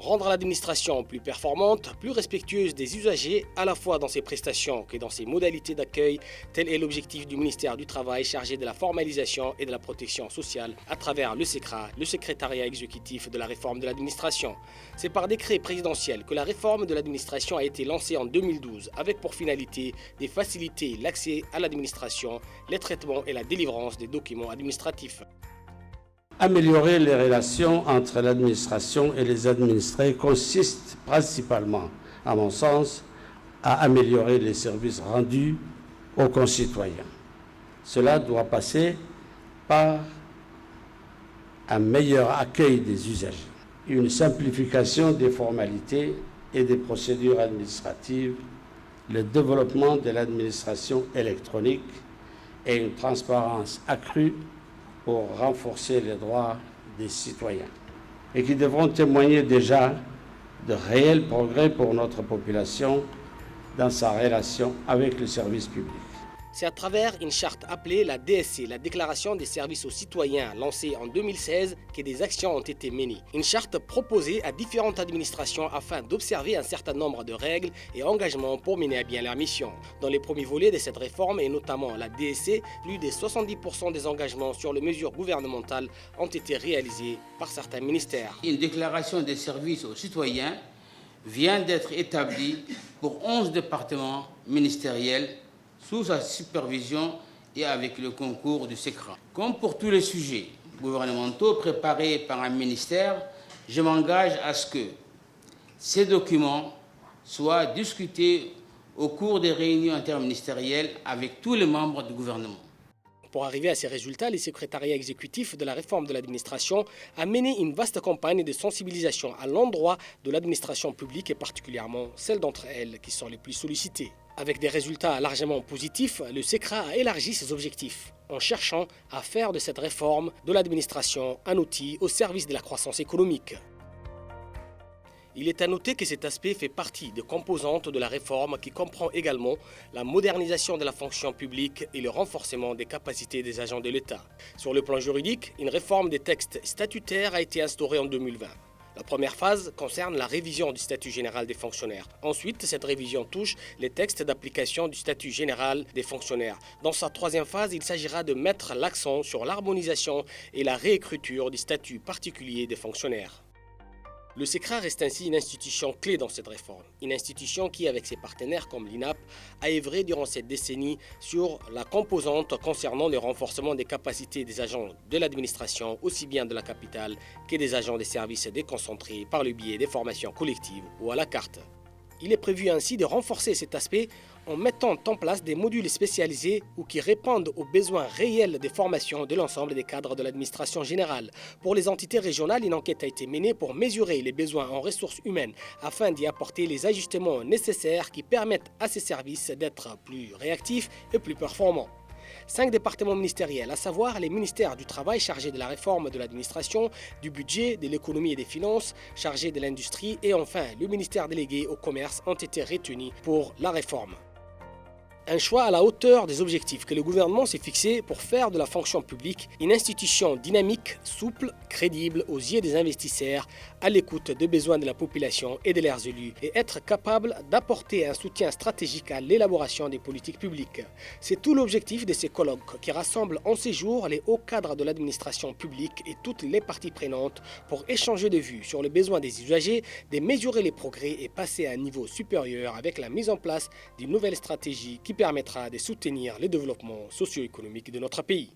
Rendre l'administration plus performante, plus respectueuse des usagers, à la fois dans ses prestations que dans ses modalités d'accueil, tel est l'objectif du ministère du Travail chargé de la formalisation et de la protection sociale à travers le SECRA, le secrétariat exécutif de la réforme de l'administration. C'est par décret présidentiel que la réforme de l'administration a été lancée en 2012 avec pour finalité de faciliter l'accès à l'administration, les traitements et la délivrance des documents administratifs. Améliorer les relations entre l'administration et les administrés consiste principalement, à mon sens, à améliorer les services rendus aux concitoyens. Cela doit passer par un meilleur accueil des usagers, une simplification des formalités et des procédures administratives, le développement de l'administration électronique et une transparence accrue pour renforcer les droits des citoyens et qui devront témoigner déjà de réels progrès pour notre population dans sa relation avec le service public. C'est à travers une charte appelée la DSC, la Déclaration des services aux citoyens, lancée en 2016, que des actions ont été menées. Une charte proposée à différentes administrations afin d'observer un certain nombre de règles et engagements pour mener à bien leur mission. Dans les premiers volets de cette réforme, et notamment la DSC, plus de 70% des engagements sur les mesures gouvernementales ont été réalisés par certains ministères. Une déclaration des services aux citoyens vient d'être établie pour 11 départements ministériels sous sa supervision et avec le concours du SECRA. Comme pour tous les sujets gouvernementaux préparés par un ministère, je m'engage à ce que ces documents soient discutés au cours des réunions interministérielles avec tous les membres du gouvernement. Pour arriver à ces résultats, le secrétariat exécutif de la réforme de l'administration a mené une vaste campagne de sensibilisation à l'endroit de l'administration publique et particulièrement celles d'entre elles qui sont les plus sollicitées. Avec des résultats largement positifs, le SECRA a élargi ses objectifs en cherchant à faire de cette réforme de l'administration un outil au service de la croissance économique. Il est à noter que cet aspect fait partie des composantes de la réforme qui comprend également la modernisation de la fonction publique et le renforcement des capacités des agents de l'État. Sur le plan juridique, une réforme des textes statutaires a été instaurée en 2020. La première phase concerne la révision du statut général des fonctionnaires. Ensuite, cette révision touche les textes d'application du statut général des fonctionnaires. Dans sa troisième phase, il s'agira de mettre l'accent sur l'harmonisation et la réécriture du statut particulier des fonctionnaires. Le SECRA reste ainsi une institution clé dans cette réforme. Une institution qui, avec ses partenaires comme l'INAP, a œuvré durant cette décennie sur la composante concernant le renforcement des capacités des agents de l'administration, aussi bien de la capitale que des agents des services déconcentrés par le biais des formations collectives ou à la carte. Il est prévu ainsi de renforcer cet aspect en mettant en place des modules spécialisés ou qui répondent aux besoins réels des formations de l'ensemble des cadres de l'administration générale. Pour les entités régionales, une enquête a été menée pour mesurer les besoins en ressources humaines afin d'y apporter les ajustements nécessaires qui permettent à ces services d'être plus réactifs et plus performants. 5 départements ministériels, à savoir les ministères du Travail chargés de la réforme de l'administration, du budget, de l'économie et des finances, chargés de l'industrie et enfin le ministère délégué au commerce ont été retenus pour la réforme. Un choix à la hauteur des objectifs que le gouvernement s'est fixé pour faire de la fonction publique une institution dynamique, souple, crédible aux yeux des investisseurs, à l'écoute des besoins de la population et de leurs élus et être capable d'apporter un soutien stratégique à l'élaboration des politiques publiques. C'est tout l'objectif de ces colloques qui rassemblent en ces jours les hauts cadres de l'administration publique et toutes les parties prenantes pour échanger de vues sur les besoins des usagers, de mesurer les progrès et passer à un niveau supérieur avec la mise en place d'une nouvelle stratégie qui permettra de soutenir le développement socio-économique de notre pays.